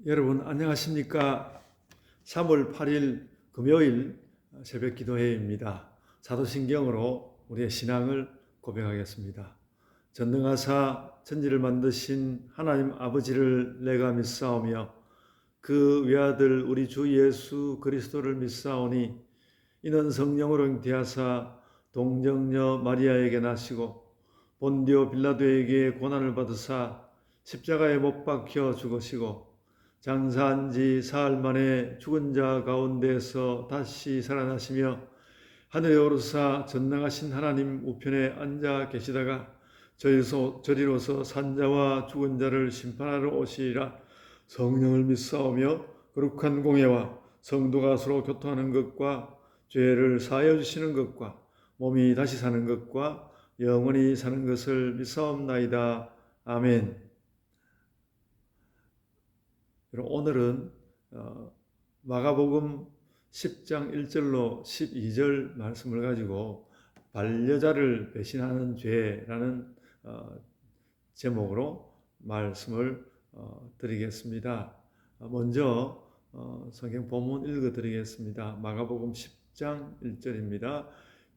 여러분 안녕하십니까? 3월 8일 금요일 새벽 기도회입니다. 사도신경으로 우리의 신앙을 고백하겠습니다. 전능하사 천지를 만드신 하나님 아버지를 내가 믿사오며 그 외아들 우리 주 예수 그리스도를 믿사오니 이는 성령으로 잉태하사 동정녀 마리아에게 나시고 본디오 빌라도에게 고난을 받으사 십자가에 못 박혀 죽으시고 장사한 지 사흘 만에 죽은 자 가운데서 다시 살아나시며 하늘에 오르사 전능하신 하나님 우편에 앉아 계시다가 저리로서 산자와 죽은 자를 심판하러 오시리라. 성령을 믿사오며 거룩한 공예와 성도가 서로 교통하는 것과 죄를 사하여 주시는 것과 몸이 다시 사는 것과 영원히 사는 것을 믿사옵나이다. 아멘. 오늘은 마가복음 10장 1절로 12절 말씀을 가지고 반려자를 배신하는 죄라는 제목으로 말씀을 드리겠습니다. 먼저 성경 본문 읽어드리겠습니다. 마가복음 10장 1절입니다.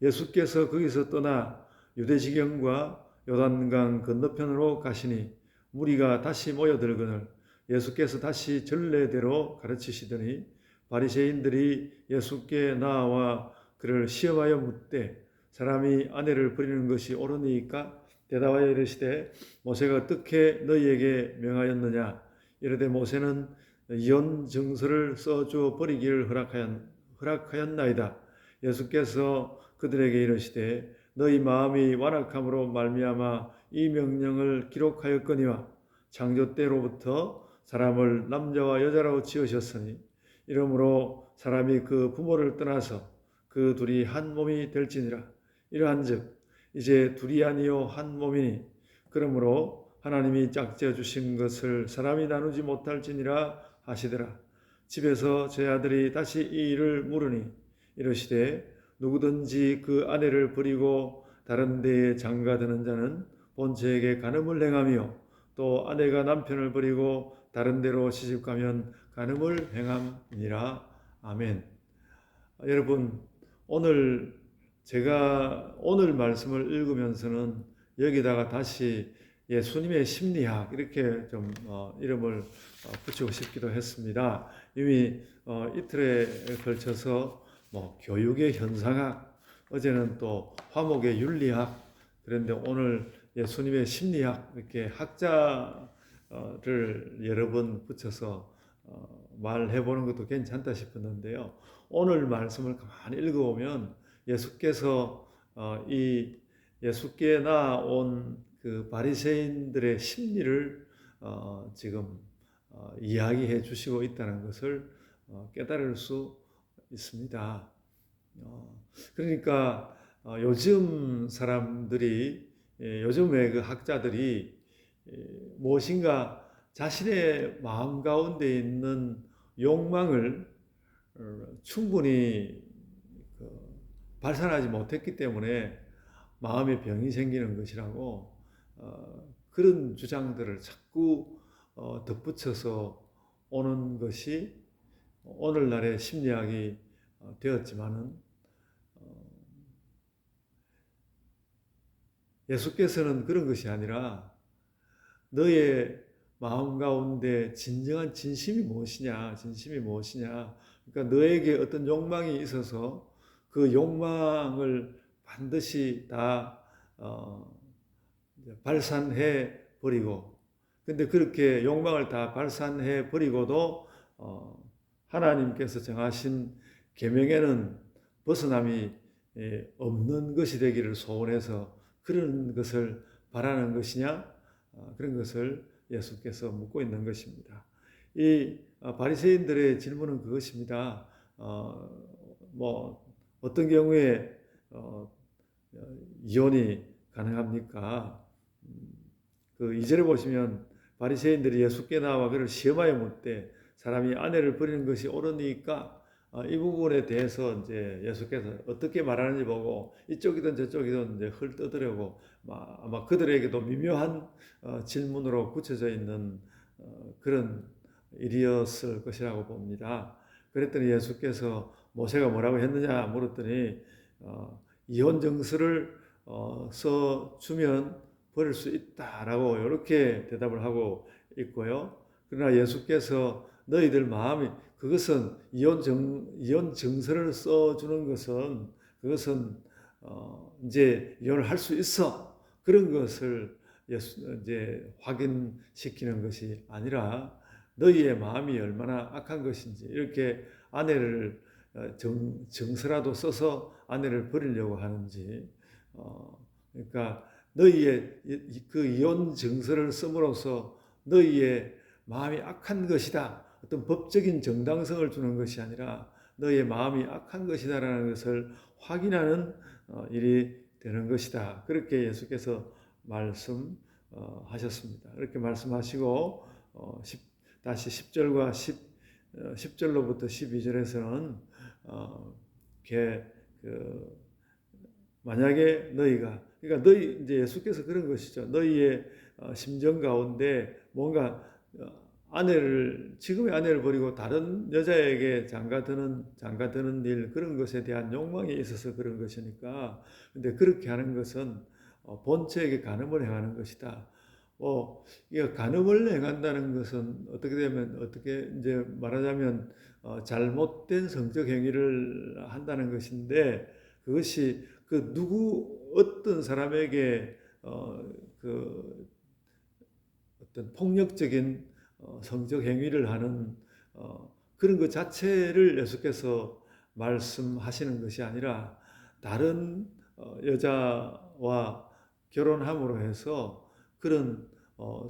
예수께서 거기서 떠나 유대지경과 요단강 건너편으로 가시니 무리가 다시 모여들거늘 예수께서 다시 전례대로 가르치시더니 바리새인들이 예수께 나와 그를 시험하여 묻되 사람이 아내를 버리는 것이 옳으니까? 대답하여 이르시되 모세가 어떻게 너희에게 명하였느냐? 이르되 모세는 이혼 증서를 써주어 버리기를 허락하였나이다. 예수께서 그들에게 이르시되 너희 마음이 완악함으로 말미암아 이 명령을 기록하였거니와 창조 때로부터 사람을 남자와 여자로 지으셨으니 이러므로 사람이 그 부모를 떠나서 그 둘이 한 몸이 될지니라. 이러한즉 이제 둘이 아니요 한 몸이니 그러므로 하나님이 짝지어 주신 것을 사람이 나누지 못할지니라 하시더라. 집에서 제 아들이 다시 이 일을 물으니 이르시되 누구든지 그 아내를 버리고 다른 데에 장가드는 자는 본처에게 간음을 행하며 또 아내가 남편을 버리고 다른 데로 시집가면 간음을 행함이니라. 아멘. 여러분, 제가 오늘 말씀을 읽으면서는 여기다가 다시 예수님의 심리학 이렇게 좀 이름을 붙이고 싶기도 했습니다. 이미 이틀에 걸쳐서 교육의 현상학, 어제는 또 화목의 윤리학, 그런데 오늘 예수님의 심리학 이렇게 학자를 여러 번 붙여서 말해보는 것도 괜찮다 싶었는데요. 오늘 말씀을 가만히 읽어보면 예수께서 예수께 나온 그 바리새인들의 심리를 지금 이야기해 주시고 있다는 것을 깨달을 수 있습니다. 그러니까 요즘 사람들이 요즘의 그 학자들이 무엇인가 자신의 마음 가운데 있는 욕망을 충분히 발산하지 못했기 때문에 마음의 병이 생기는 것이라고 그런 주장들을 자꾸 덧붙여서 오는 것이 오늘날의 심리학이 되었지만은 예수께서는 그런 것이 아니라 너의 마음 가운데 진정한 진심이 무엇이냐, 그러니까 너에게 어떤 욕망이 있어서 그 욕망을 반드시 다 발산해 버리고, 근데 그렇게 욕망을 다 발산해 버리고도 하나님께서 정하신 계명에는 벗어남이 없는 것이 되기를 소원해서 그런 것을 바라는 것이냐, 그런 것을 예수께서 묻고 있는 것입니다. 이 바리새인들의 질문은 그것입니다. 어떤 경우에 이혼이 가능합니까? 그 2절에 보시면 바리새인들이 예수께 나와 그를 시험하여 묻되 사람이 아내를 버리는 것이 옳으니까? 이 부분에 대해서 이제 예수께서 어떻게 말하는지 보고 이쪽이든 저쪽이든 이제 헐떠들려고 아마 그들에게도 미묘한 질문으로 굳혀져 있는 그런 일이었을 것이라고 봅니다. 그랬더니 예수께서 모세가 뭐라고 했느냐 물었더니 이혼 정서를 써주면 버릴 수 있다라고 이렇게 대답을 하고 있고요. 그러나 예수께서 너희들 마음이 그것은 이혼 정서를 써주는 것은 그것은 이제 이혼을 할 수 있어 그런 것을 이제 확인시키는 것이 아니라 너희의 마음이 얼마나 악한 것인지 이렇게 아내를 정서라도 써서 아내를 버리려고 하는지 그러니까 너희의 그 이혼 정서를 씀으로써 너희의 마음이 악한 것이다. 어떤 법적인 정당성을 주는 것이 아니라 너희의 마음이 악한 것이다라는 것을 확인하는 일이 되는 것이다. 그렇게 예수께서 말씀하셨습니다. 그렇게 말씀하시고 다시 10절과 10절로부터 12절에서는 만약에 너희가 그러니까 이제 예수께서 그런 것이죠. 너희의 심정 가운데 뭔가 지금의 아내를 버리고 다른 여자에게 장가드는 일 그런 것에 대한 욕망이 있어서 그런 것이니까. 근데 그렇게 하는 것은 본처에게 간음을 행하는 것이다. 이 간음을 행한다는 것은 어떻게 이제 말하자면 잘못된 성적 행위를 한다는 것인데 그것이 어떤 사람에게 어떤 폭력적인 성적 행위를 하는 그런 것 자체를 예수께서 말씀하시는 것이 아니라 다른 여자와 결혼함으로 해서 그런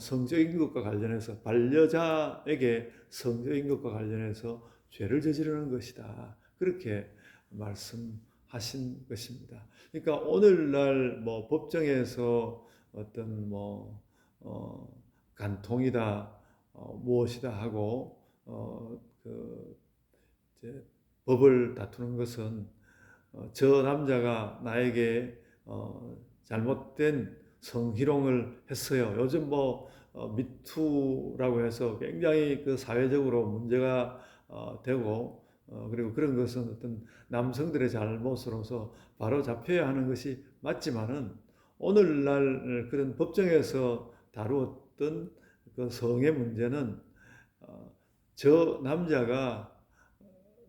성적인 것과 관련해서 반려자에게 성적인 것과 관련해서 죄를 저지르는 것이다. 그렇게 말씀하신 것입니다. 그러니까 오늘날 법정에서 어떤 간통이다 무엇이다 하고 이제 법을 다투는 것은 저 남자가 나에게 잘못된 성희롱을 했어요. 요즘 미투라고 해서 굉장히 사회적으로 문제가 되고 그리고 그런 것은 어떤 남성들의 잘못으로서 바로 잡혀야 하는 것이 맞지만은 오늘날 그런 법정에서 다루었던 그 성의 문제는 저 남자가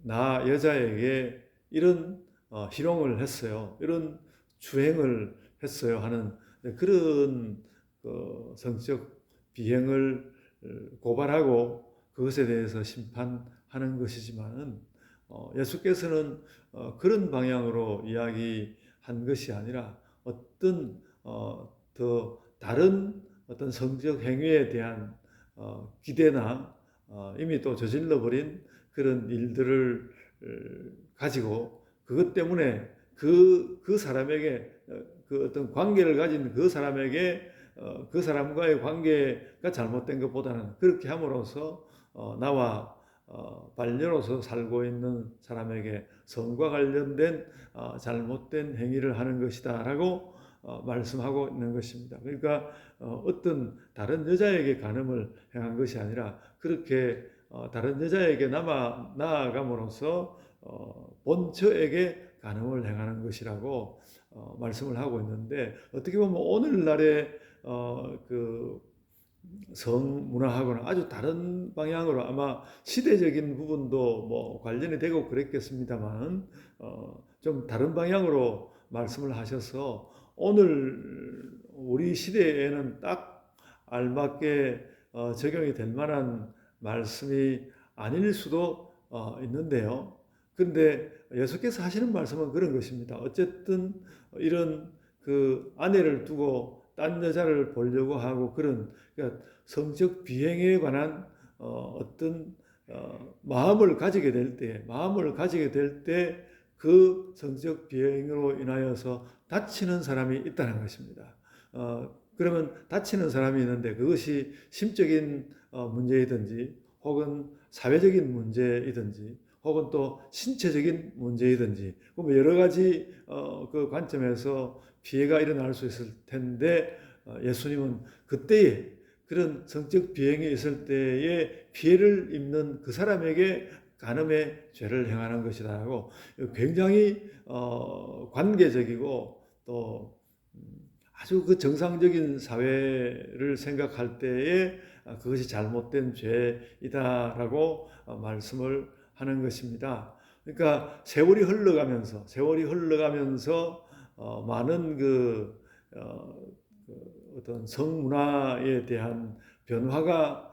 나 여자에게 이런 희롱을 했어요. 이런 주행을 했어요 하는 그런 성적 비행을 고발하고 그것에 대해서 심판하는 것이지만은 예수께서는 그런 방향으로 이야기한 것이 아니라 어떤 더 다른 어떤 성적 행위에 대한 기대나 이미 또 저질러 버린 그런 일들을 가지고 그것 때문에 그 사람에게 그 어떤 관계를 가진 그 사람에게 그 사람과의 관계가 잘못된 것보다는 그렇게 함으로써 나와 반려로서 살고 있는 사람에게 성과 관련된 잘못된 행위를 하는 것이다 라고 말씀하고 있는 것입니다. 그러니까 어떤 다른 여자에게 간음을 행한 것이 아니라 그렇게 다른 여자에게 나아감으로써 본처에게 간음을 행하는 것이라고 말씀을 하고 있는데 어떻게 보면 오늘날의 성문화하고는 아주 다른 방향으로 아마 시대적인 부분도 관련이 되고 그랬겠습니다만 좀 다른 방향으로 말씀을 하셔서 오늘 우리 시대에는 딱 알맞게 적용이 될 만한 말씀이 아닐 수도 있는데요. 그런데 예수께서 하시는 말씀은 그런 것입니다. 어쨌든 이런 아내를 두고 딴 여자를 보려고 하고 그러니까 성적 비행에 관한 어떤 마음을 가지게 될 때 그 성적 비행으로 인하여서 다치는 사람이 있다는 것입니다. 그러면 다치는 사람이 있는데 그것이 심적인 문제이든지 혹은 사회적인 문제이든지 혹은 또 신체적인 문제이든지 여러 가지 그 관점에서 피해가 일어날 수 있을 텐데 예수님은 그때에 그런 성적 비행이 있을 때에 피해를 입는 그 사람에게 간음의 죄를 행하는 것이라고 굉장히 관계적이고 또 아주 그 정상적인 사회를 생각할 때에 그것이 잘못된 죄이다라고 말씀을 하는 것입니다. 그러니까 세월이 흘러가면서 많은 어떤 성문화에 대한 변화가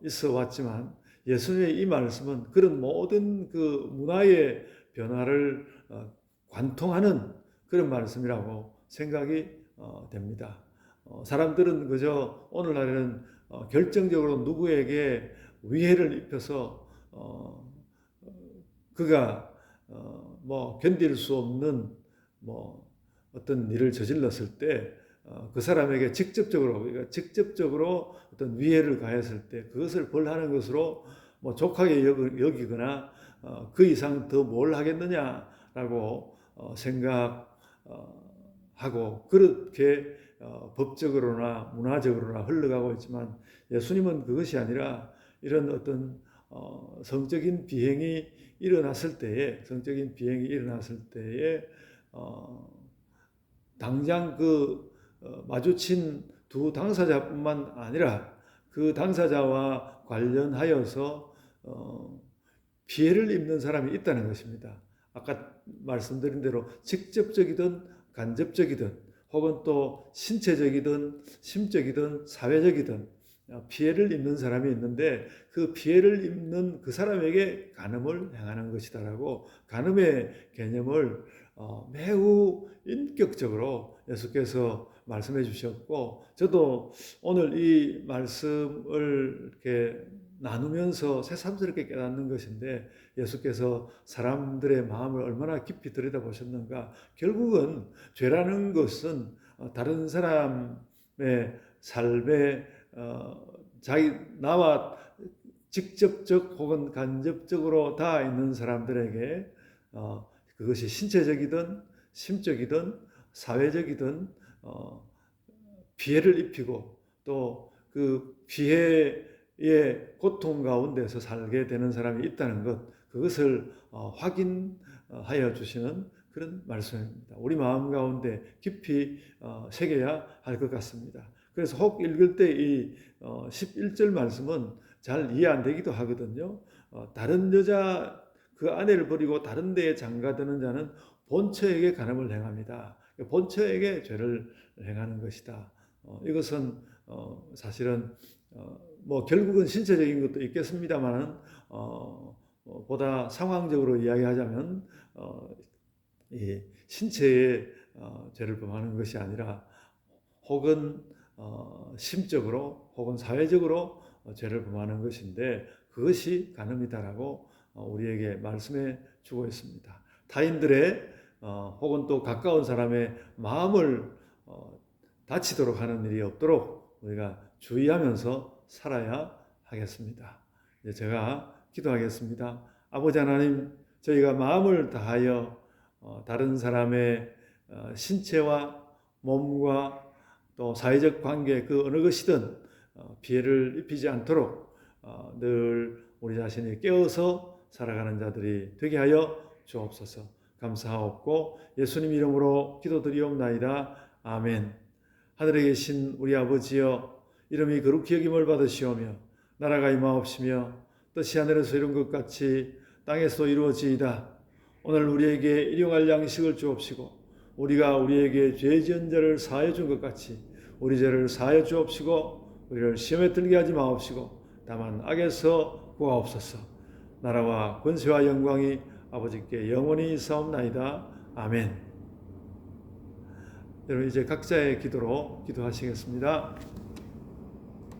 있어 왔지만 예수님의 이 말씀은 그런 모든 그 문화의 변화를 관통하는 그런 말씀이라고 생각이 됩니다. 사람들은 그저 오늘날에는 결정적으로 누구에게 위해를 입혀서 그가 뭐 견딜 수 없는 뭐 어떤 일을 저질렀을 때 그 사람에게 직접적으로 어떤 위해를 가했을 때 그것을 벌하는 것으로 뭐 족하게 여기거나 그 이상 더 뭘 하겠느냐라고 생각하고 그렇게 법적으로나 문화적으로나 흘러가고 있지만 예수님은 그것이 아니라 이런 어떤 성적인 비행이 일어났을 때에 당장 마주친 두 당사자뿐만 아니라 그 당사자와 관련하여서 피해를 입는 사람이 있다는 것입니다. 아까 말씀드린 대로 직접적이든 간접적이든 혹은 또 신체적이든 심적이든 사회적이든 피해를 입는 사람이 있는데 그 피해를 입는 그 사람에게 간음을 행하는 것이다라고 간음의 개념을 매우 인격적으로 예수께서 말씀해 주셨고 저도 오늘 이 말씀을 이렇게 나누면서 새삼스럽게 깨닫는 것인데 예수께서 사람들의 마음을 얼마나 깊이 들여다보셨는가. 결국은 죄라는 것은 다른 사람의 삶에 나와 직접적 혹은 간접적으로 닿아 있는 사람들에게 그것이 신체적이든 심적이든 사회적이든 피해를 입히고 또 그 피해의 고통 가운데서 살게 되는 사람이 있다는 것, 그것을 확인하여 주시는 그런 말씀입니다. 우리 마음 가운데 깊이 새겨야 할 것 같습니다. 그래서 혹 읽을 때 이 11절 말씀은 잘 이해 안 되기도 하거든요. 다른 여자 그 아내를 버리고 다른 데에 장가드는 자는 본처에게 간음을 행합니다. 본처에게 죄를 행하는 것이다. 이것은 사실은 뭐 결국은 신체적인 것도 있겠습니다만 보다 상황적으로 이야기하자면 이 신체에 죄를 범하는 것이 아니라 혹은 심적으로 혹은 사회적으로 죄를 범하는 것인데 그것이 간음이다라고 우리에게 말씀해 주고 있습니다. 타인들의 혹은 또 가까운 사람의 마음을 다치도록 하는 일이 없도록 우리가 주의하면서 살아야 하겠습니다. 제가 기도하겠습니다. 아버지 하나님, 저희가 마음을 다하여 다른 사람의 신체와 몸과 또 사회적 관계 그 어느 것이든 피해를 입히지 않도록 늘 우리 자신이 깨어서 살아가는 자들이 되게 하여 주옵소서. 감사하옵고 예수님 이름으로 기도드리옵나이다. 아멘. 하늘에 계신 우리 아버지여, 이름이 거룩히 여김을 받으시오며 나라가 임하옵시며 뜻이 하늘에서 이룬 것 같이 땅에서 이루어지이다. 오늘 우리에게 일용할 양식을 주옵시고 우리가 우리에게 죄 지은 자를 사하여 준 것 같이 우리 죄를 사하여 주옵시고 우리를 시험에 들게 하지 마옵시고 다만 악에서 구하옵소서. 나라와 권세와 영광이 아버지께 영원히 있사옵나이다. 아멘. 여러분 이제 각자의 기도로 기도하시겠습니다.